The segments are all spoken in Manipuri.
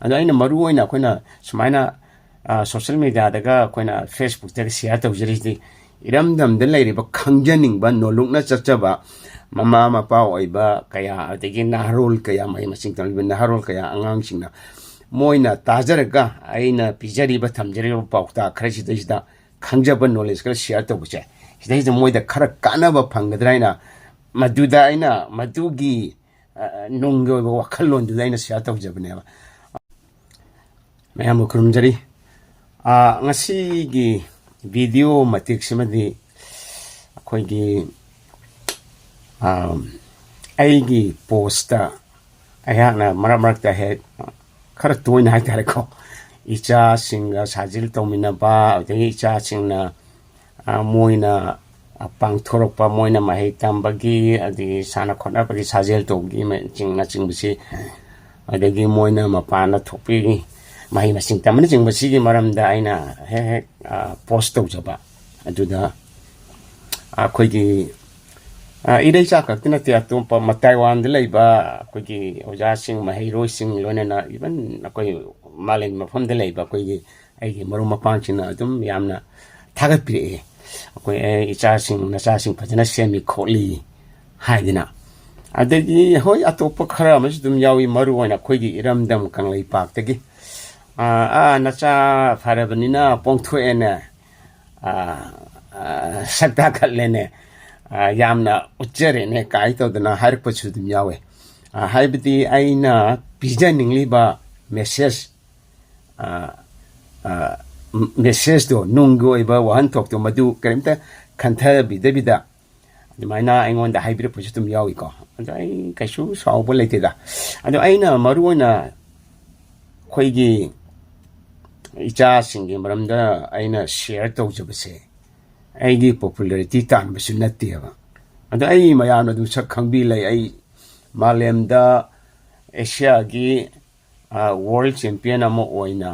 ꯑꯗꯣ ꯑꯩꯅ ꯃꯔꯨꯑꯣꯏꯅ ꯑꯩꯈꯣꯏꯅ ꯁꯨꯃꯥꯏꯅ ꯁꯣꯁꯤꯌꯦꯜ ꯃꯤꯗꯤꯌꯥꯗꯒ ꯑꯩꯈꯣꯏꯅ ꯐꯦꯁꯕꯨꯛꯇꯒ ꯁꯤꯌꯔ ꯇꯧꯖꯔꯤꯁꯤꯗꯤ ꯏꯔꯝꯗꯝꯗ ꯂꯩꯔꯤꯕ ꯈꯪꯖꯅꯤꯡꯕ ꯅꯣꯂꯨꯛꯅ ꯆꯠꯆꯕ ꯃꯃꯥ ꯃꯄꯥ ꯑꯣꯏꯕ ꯀꯌꯥ ꯑꯗꯒꯤ ꯅꯍꯥꯔꯣꯜ ꯀꯌꯥ ꯃꯍꯩ ꯃꯁꯤꯡ ꯇꯝꯂꯤꯕ ꯅꯍꯥꯔꯣꯜ ꯀꯌꯥ ꯑꯉꯥꯡꯁꯤꯡꯅ ꯃꯣꯏꯅ ꯇꯥꯖꯔꯒ ꯑꯩꯅ ꯄꯤꯖꯔꯤꯕ ꯊꯝꯖꯔꯤꯕ ꯄꯥꯎꯇꯥꯛ ꯈꯔꯁꯤꯗꯩꯁꯤꯗ ꯈꯪꯖꯕ ꯅꯣꯂꯦꯖ ꯈꯔ ꯁꯤꯌꯔ ꯇꯧꯕꯁꯦ ꯁꯤꯗꯩꯁꯤꯗ ꯃꯣꯏꯗ ꯈꯔ ꯀꯥꯟꯅꯕ ꯐꯪꯒꯗ꯭ꯔꯥ ꯍꯥꯏꯅ ꯃꯗꯨꯗ ꯑꯩꯅ ꯃꯗꯨꯒꯤ ꯅꯨꯡꯒꯤ ꯑꯣꯏꯕ ꯋꯥꯈꯜꯂꯣꯟꯗꯨꯗ ꯑꯩꯅ ꯁꯤꯌꯔ ꯇꯧꯖꯕꯅꯦꯕ ꯃꯌꯥꯝꯕꯨ ꯈꯨꯔꯨꯝꯖꯔꯤ ꯉꯁꯤꯒꯤ ꯚꯤꯗꯤꯑꯣ ꯃꯇꯦꯛꯁꯤꯃꯗꯤ ꯑꯩꯈꯣꯏꯒꯤ ꯑꯩꯒꯤ ꯄꯣꯁꯇ ꯑꯩꯍꯥꯛꯅ ꯃꯔꯛ ꯃꯔꯛꯇ ꯍꯦꯛ खर तोयना है तारे को इचा सिंगा साजिल तौमिनबा अदगी इचा सिंगना मोइना पांगथोरकपा मोइना माहे तंबगी अदगी साना खोनाबगी साजिल तौगी मे चिंगना चिंगबसी अदगी मोइना मपाना थोपी माहे मसिंग तमने चिंगबसी गी मरमदा आइना हे हे पोस्ट तौजबा अदुदा अखोइगी इदै चा कक्तना ते अतोप मताइवान दे लैबा अखोइगी ओजा सिंग महैरोइ सिंग लोनेना इवन अखोइ मालेन मफम दे लैबा अखोइगी आइगी मरु मपांचिना अदुम यामना थागत पिरे अखोइ इचा सिंग नचा सिंग फजना सेमि खोली हाइदिना अदगी होय अतोप खरा अमस दुम यावी मरु ओइना अखोइगी इरमदम कंगलै पाक्तगी नचा फरबनिना पोंगथोएना सकता खलेने यामना उच्चरेने काय तौदना हारपछु दुम यावे हाइबदी आइना पिजनिंगलिबा मेसेज मेसेज दो नुंगो इबा वहन थोक तो मदु करिमता खंथा बिदबिदा दुमाइना आइंगोंदा हाइबिर पछु दुम यावी को अदो आइ कैसु सावबो लेतेदा अदो आइना मरुओना खोइगी इचा सिंगे मरमदा आइना शेयर तौजबसे आइगी पॉपुलैरिटी तानबसु नत्तेबा अदो आइ मयामना दुम सक खंबी लै आइ मालेमदा एशिया गी वर्ल्ड चैंपियन अमा ओइना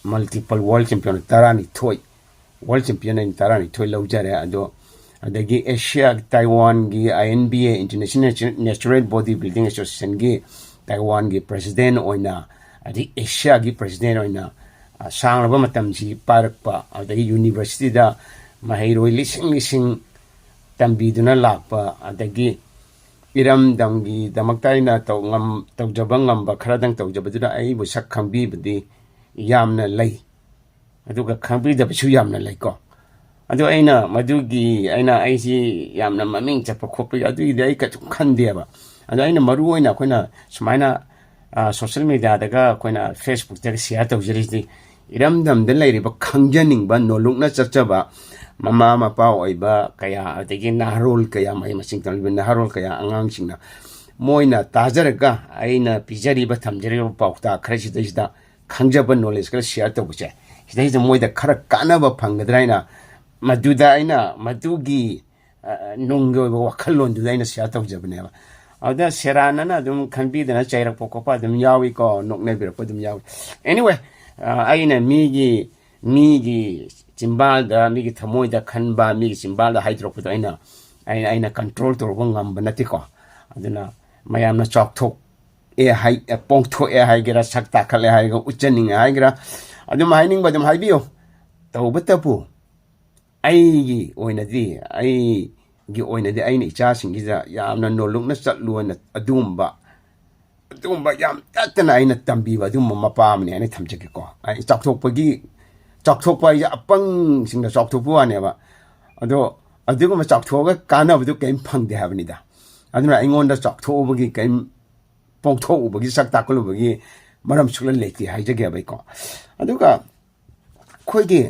मल्टीपल वर्ल्ड चैंपियन तारानी थोय वर्ल्ड चैंपियन इन तारानी थोय लौजरे अदो अदगी एशिया ताइवान गी INBA international natural body building association गी ताइवान गी प्रेसिडेंट ओइना अदि एशिया गी प्रेसिडेंट ओइना सांगलबा मतमजी पारकपा अदगी यूनिवर्सिटी दा महैरोइ लिसिंग लिसिंग तंबीदुना लाकपा अदगी इरमदमगी दमक्ताइना तौजबंगम खरदंग तौजबदुदा आइबु सक खंबीबदी यामना लै अदुगा खंबीदबसु यामना लैको अदु आइना मदुगी आइना आइसी यामना ममिंग चप खोपि अदुगी दai का खंदेबा अदु आइना मरु ओइना अखोइना सुमाइना सोशल मीडिया दगा अखोइना फेसबुक दगा शेयर तौजरिसि इरमदमदा लैरिबा खंजनिंगबा नोलुकना चचबा ममा मपा ओइबा कया अदगी नहरोल कया महि मसिंग तमलिबा नहरोल कया अंगांगसिंगना मोइना ताजरगा आइना पिजरिबा थमजरिबा पाउता खरसिदैसदा खंजबा नॉलेज खर शेयर तौबसे सिदैसदा मोइदा खर कानबा फंगद्राइना मदुदा आइना मदुगी नुंगि ओइबा वखल्लोंदुदा आइना शेयर तौजबनेबा अदा सेरानना दुम खंबीदना चैरकपा कोपा दुम यावी को नोकनेबिरपा दुम यावी एनीवे आइना मीगी चिंबालदा मीगी थमोइदा खनबा मीगी चिंबालदा हाइद्रोपदा आइना कंट्रोल तौरबा ngamba natiko aduna mayamna chokthok हाई पोंगथो हाइगेरा सक्ता खले हाइगा उच्चनिंग हाइगेरा अदुम हाइनिंग बदुम हाइबियो तौबतपु आइगी ओइनदी आइना इचासिंगिजा यामना नोलुकना चटलुना अदुमबा याम ततना आइना तंबीबा अदुम मपामने आइना थमजकेको आइ चौथोपगी चौथोपा या अपंग सिंगना चौथोपुआनेबा अदो अदुगुम चौथोगा कानाबदु कैम फंगदे हाबनिदा अदुना आइंगोंदा चौथोबगी कैम पोंगथोबगी सक्ताकुलुबगी मरम सुलन लेति हाइजगे बाइको अदुगा खोइगे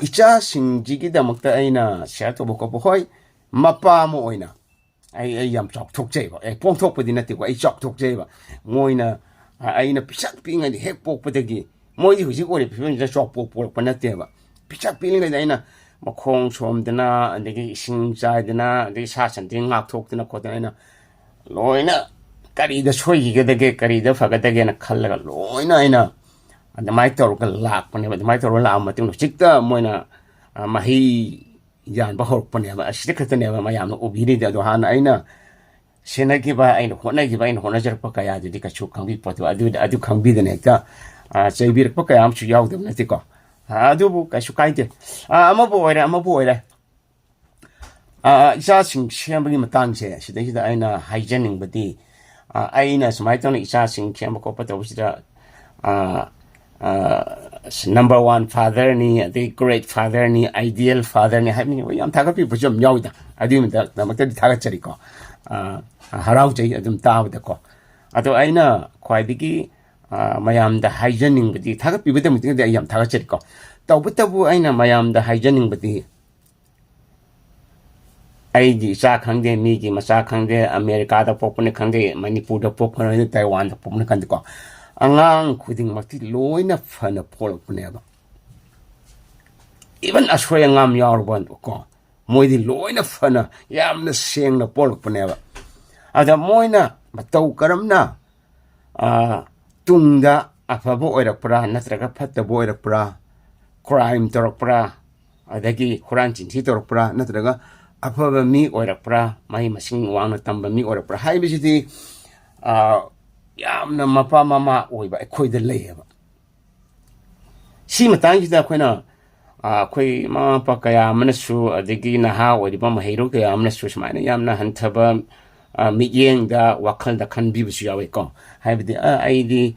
इचा सिंजिगी दमक्ता आइना शेयर तोबको होय मपा मो ओइना आई याम चौथोकजेबा पोंगथोपदि नतिको आई चौथोकजेबा मोइना आइना पिसक पिंगदि हेक पोकपदगी मोइदि हुजिक ओरि फिबनजा चौपो पोरप नतेबा पिसक पिंगदि आइना मखोंग सोमदना अदगी इसिंग चाइदना अदगी सा संतिंग ngakthokdana खोदना लोइना करीदा सोइगिगदगे करीदा फगदगेना खल्लगा लोइना आइना अदमाइ तौरगा लाकपनेबा अदमाइ तौरगा लामतिंग चिक्ता मोइना मही यानबा होरपनेबा असिदि खतनेबा मयामना ओबिरिदे अदो हाना आइना sennagiba aina honajarpa kaya adudi kachu khangbi potu adu khangbidane hekta chaibirpa kaya amchu yaudam natiko adubu kachu kaide amabu oire isasing sembagi matangse sidai aina haijaning badi aina sumaitona isasing semba kopa tawsida number one father ni the great father ni ideal father ni haibni yam thagapi bujam yauda adi mata namakta thagachari ko harau jai adum taawda ko ado aina khwaidigi mayamda haijaning badi thagapi bada mutinga yam thagachari ko tawbutabu aina mayamda haijaning badi aigi sa khangde mi gi masa khangde america da popune khangde manipur da popune taiwan da popune khangde ko angang khuding makti loina fana polpune ba even ashoya ngam yarban ko moidi loina fana yamna sengna polpune ba ada moina matau karamna tungda afabo oirakpra natraga phattabo oirakpra crime torakpra adagi khuran chinthi torakpra natraga afaba mi oirakpra mai masing wangna tamba mi oirakpra haibisidi yamna mapa mama oiba ekhoida leyeba si matangida akhona akhoi mama pa kaya amnasu adagi naha oiba mahiro kaya amnasu smaina yamna hanthaba miyengda wakhalda khanbi bisu yawe ko haibidi aidi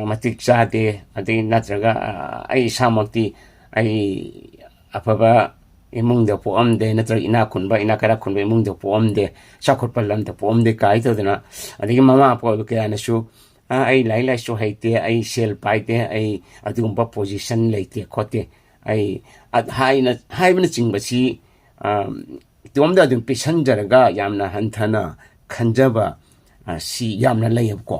matik chade adi natraga ai samakti ai afaba imungda poamde natra ina kara khunba imungda poamde sakhot palamda poamde kai to dana adigi mama apo ke anasu ai lai so haite ai sel paite ai adugumba position leite khote ai haibna chingbasi domda dum pisanjaraga yamna hanthana khanjaba si yamna layabko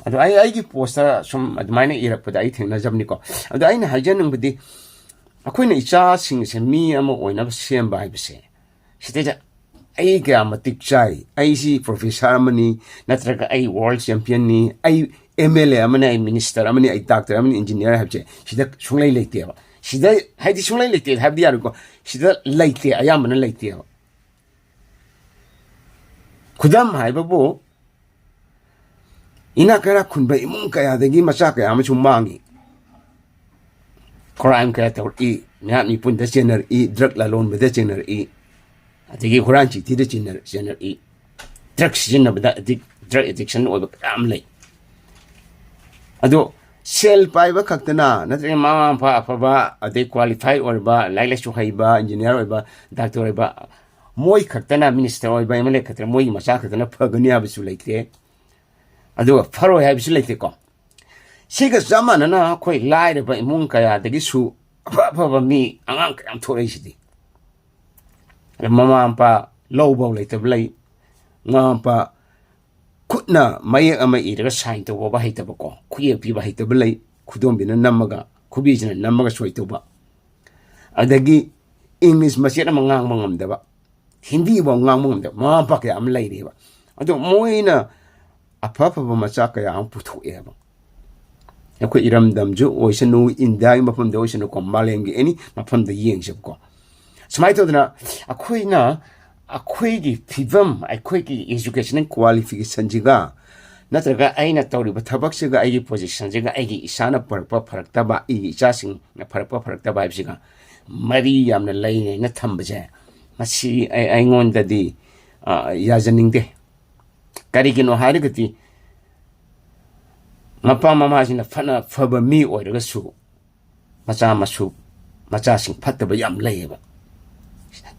ado ai gi posta sum admaina irakpada ai thengna jamni ko ado aina hajanung budi akoina icha sing se mi ama oina semba haibse siteja ai ga matik chai ai si professor amani natraga ai world champion ni ai MLA amani ai minister amani ai doctor amani engineer habche sida sunglai leite ba sida haidi sunglai leite habdi yaruko sida leite ayamana leite ba kudam haibabu ina kara khunba imung kaya dagi macha kaya amachu mangi crime kaya tor I nyami punda chener I drug lalon beda chener I adigi khuranchi tide chener I drugs jinna beda drug addiction oba am lay ado sel paiba khaktana natre mama pa afaba ade qualify orba laila su haiba engineer orba doctor orba moi khaktana minister orba emele khatra moi macha khatana phagani abisu leite ado faro habisu leite ko siga zamana na khoi lai ba imung kaya dagi su ba mi angang kayam thore sidi mama pa low bow leite blai ngapa kutna mai ama iraga sign to ba haita ba ko kuye pi ba haita blai khudom bina namaga khubi jina namaga soi to ba adagi english masira mangang mangam da ba hindi ba ngang mangam da ma pa kaya am lai re ba ado moina apa ba macha kaya am puthu e ba ko iram damju oisanu indai mafam da oisanu ko malengi eni mafam da yeng jeb ko smai to na akhoi gi phibam akhoi gi education qualification jiga natraga aina tori ba thabak se ga ai position jiga ai gi isana parpa pharakta ba I chasing na parpa pharakta ba jiga mari yamna lai na thambaje masi ai ngon da di yajaning de kari gi no harigati mapa mama sina fana faba mi oiraga su macha sing phattaba yam layeba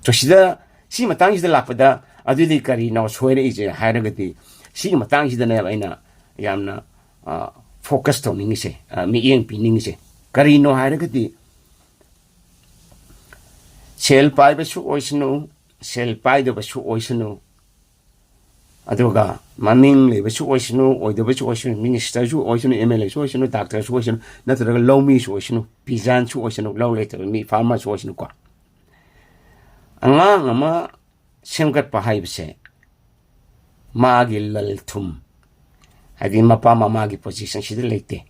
to sida si matang sida lapada aduli kari no soire ije hairagati si matang sida na aina yamna focus to ningise mi yeng pi ningise kari no hairagati sel pai ba su oisnu sel pai da ba su oisnu aduga maming le basu oisnu oido basu oisnu minister su oisnu MLA su oisnu doctor su oisnu natraga lawmi su oisnu pizan su oisnu law le mi farmer su oisnu ko anga ama semgat pa haibse magi lal thum hadi mapa mama gi position shida leite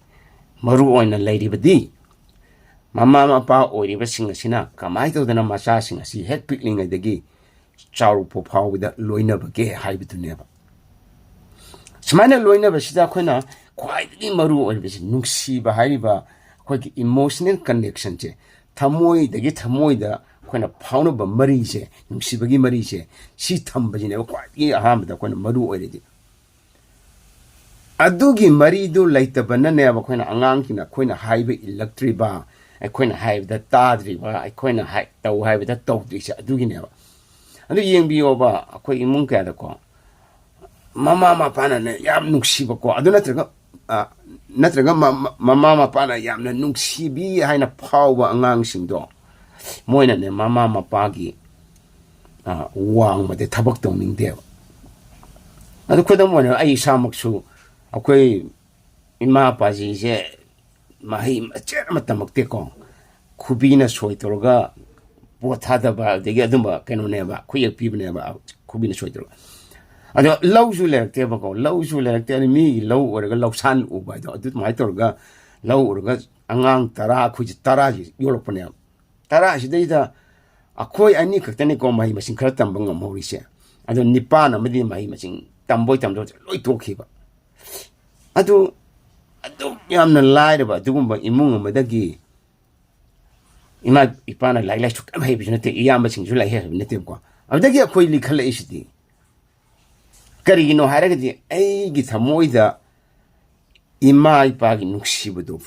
maru oina leiri badi mama mapa oiri basinga sina kamai to dana masa singa si head pickling adagi charu po phaw with loina bage haibitune ba ꯁꯨꯃꯥꯏꯅ ꯂꯣꯏꯅꯕꯁꯤꯗ ꯑꯩꯈꯣꯏꯅ ꯈ꯭ꯋꯥꯏꯗꯒꯤ ꯃꯔꯨ ꯑꯣꯏꯔꯤꯕꯁꯤ ꯅꯨꯡꯁꯤꯕ ꯍꯥꯏꯔꯤꯕ ꯑꯩꯈꯣꯏꯒꯤ ꯏꯃꯣꯁꯅꯦꯜ ꯀꯅꯦꯛꯁꯟꯁꯦ ꯊꯃꯣꯏꯗꯒꯤ ꯊꯃꯣꯏꯗ ꯑꯩꯈꯣꯏꯅ ꯐꯥꯎꯅꯕ ꯃꯔꯤꯁꯦ ꯅꯨꯡꯁꯤꯕꯒꯤ ꯃꯔꯤꯁꯦ ꯁꯤ ꯊꯝꯕꯁꯤꯅꯦꯕ ꯈ꯭ꯋꯥꯏꯗꯒꯤ ꯑꯍꯥꯟꯕꯗ ꯑꯩꯈꯣꯏꯅ ꯃꯔꯨ ꯑꯣꯏꯔꯤꯗꯤ ꯑꯗꯨꯒꯤ ꯃꯔꯤꯗꯨ ꯂꯩꯇꯕꯅꯅꯦꯕ ꯑꯩꯈꯣꯏꯅ ꯑꯉꯥꯡꯁꯤꯡꯅ ꯑꯩꯈꯣꯏꯅ ꯍꯥꯏꯕ ꯏꯜꯂꯛꯇ꯭ꯔꯤꯕ ꯑꯩꯈꯣꯏꯅ ꯍꯥꯏꯕꯗ ꯇꯥꯗ꯭ꯔꯤꯕ ꯑꯩꯈꯣꯏꯅ ꯇꯧ ꯍꯥꯏꯕꯗ ꯇꯧꯗ꯭ꯔꯤꯁꯦ ꯑꯗꯨꯒꯤꯅꯦꯕ ꯑꯗꯨ ꯌꯦꯡꯕꯤꯌꯣꯕ ꯑꯩꯈꯣꯏ ꯏꯃꯨꯡ ꯀꯌꯥꯗꯀꯣ ꯃꯃꯥ ꯃꯄꯥꯅꯅꯦ ꯌꯥꯝ ꯅꯨꯡꯁꯤꯕꯀꯣ ꯑꯗꯨ ꯅꯠꯇ꯭ꯔꯒ ꯃꯃా ꯃꯄꯥꯅ ꯌꯥꯝꯅ ꯅꯨꯡꯁꯤꯕꯤ ꯍꯥꯏꯅ ꯐꯥꯎꯕ ꯑꯉꯥꯡꯁꯤꯡꯗꯣ ꯃꯣꯏꯅꯅꯦ ꯃꯃꯥ ꯃꯄꯥꯒꯤ ꯋꯥꯡꯃꯗ ꯊꯕꯛ ꯇꯧꯅꯤꯡꯗꯦꯕ ꯑꯗꯨ ꯈꯨꯗꯝ ꯑꯣꯏꯅ ꯑꯩ ꯏꯁꯥꯃꯛꯁꯨ ꯑꯩꯈꯣꯏ ꯏꯃꯥ ꯏꯄꯥꯁꯤꯡꯁꯦ ꯃꯍꯩ ꯃꯆꯦꯠ ꯑꯃ ꯇꯝꯃꯛꯇꯦꯀꯣ ꯈꯨꯕꯤꯅ ꯁꯣꯏ ꯇꯧꯔꯒ ꯄꯣꯠ ꯊꯥꯗꯕ ꯑꯗꯒꯤ ꯑꯗꯨꯝꯕ ꯀꯩꯅꯣꯅꯦꯕ ꯈꯨꯌꯦꯛ ꯄꯤꯕꯅꯦꯕ ꯈꯨꯕꯤꯅ ꯁꯣꯏ ꯇꯧꯔꯒ ꯑꯗꯣ ꯂꯧꯁꯨ ꯂꯩꯔꯛꯇꯦꯕꯀꯣ ꯂꯧꯁꯨ ꯂꯩꯔꯛꯇꯦ ꯑꯗꯨ ꯃꯤꯒꯤ ꯂꯧ ꯑꯣꯏꯔꯒ ꯂꯧꯁꯥꯟ ꯎꯕ ꯍꯥꯏꯗꯣ ꯑꯗꯨꯃꯥꯏꯅ ꯇꯧꯔꯒ ꯂꯧꯎꯔꯒ ꯑꯉꯥꯡ 10 ꯑꯩꯈꯣꯏꯁꯦ 10ꯁꯤ ꯌꯣꯛꯂꯛꯄꯅꯦꯕ 10 ꯑꯩꯈꯣꯏ ꯑꯅꯤ ꯈꯛꯇꯅꯤꯀꯣ ꯃꯍꯩ ꯃꯁꯤꯡ ꯈꯔ ꯇꯝꯕ ꯉꯝꯍꯧꯔꯤꯁꯦ ꯑꯗꯣ 9 ꯑꯃꯗꯤ ꯃꯍꯩ ꯃꯁꯤꯡ ꯇꯝꯕꯣꯏ ꯇꯝꯗꯕꯣꯏ ꯂꯣꯏ ꯇꯣꯛꯈꯤꯕ ꯑꯗꯨ ꯌꯥꯝꯅ ꯂꯥꯏꯔꯕ ꯑꯗꯨꯒꯨꯝꯕ ꯏꯃꯨꯡ ꯑꯃꯗꯒꯤ ꯏꯃꯥ ꯏꯄꯥꯅ ꯂꯥꯏꯔꯤꯛ ꯂꯥꯏꯁꯨ ꯀꯌꯥꯝ ꯍꯩꯕꯁꯨ ꯅꯠꯇꯦ ꯏꯌꯥꯝꯕꯁꯤꯡꯁꯨ ꯂꯥꯏꯔꯤꯛ ꯍꯩꯕ ꯅꯠꯇꯦꯕꯀꯣ ꯑꯗꯨꯗꯒꯤ ꯑꯩꯈꯣꯏ ꯂꯤꯈꯠꯂꯛꯏꯁꯤꯗꯤ ꯀꯔꯤꯒꯤꯅꯣ ꯍꯥꯏꯔꯒꯗꯤ ꯑꯩꯒꯤ ꯊꯃꯣꯏꯗ ꯏꯃꯥ ꯏꯄꯥꯒꯤ ꯅꯨꯡꯁꯤꯕꯗꯣ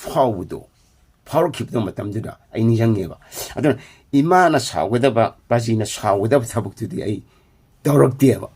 ꯐꯥꯎꯔꯛꯈꯤꯕꯗꯣ ꯃꯇꯝꯗꯨꯗ ꯑꯩ ꯅꯤꯡꯁꯤꯡꯉꯦꯕ ꯑꯗꯨꯅ ꯏꯃꯥꯅ ꯁꯥꯎꯒꯗꯕ ꯄꯥꯖꯤꯅ ꯁꯥꯎꯒꯗꯕ ꯊꯕꯛꯇꯨꯗꯤ ꯑꯩ ꯇꯧꯔꯛꯇꯦꯕ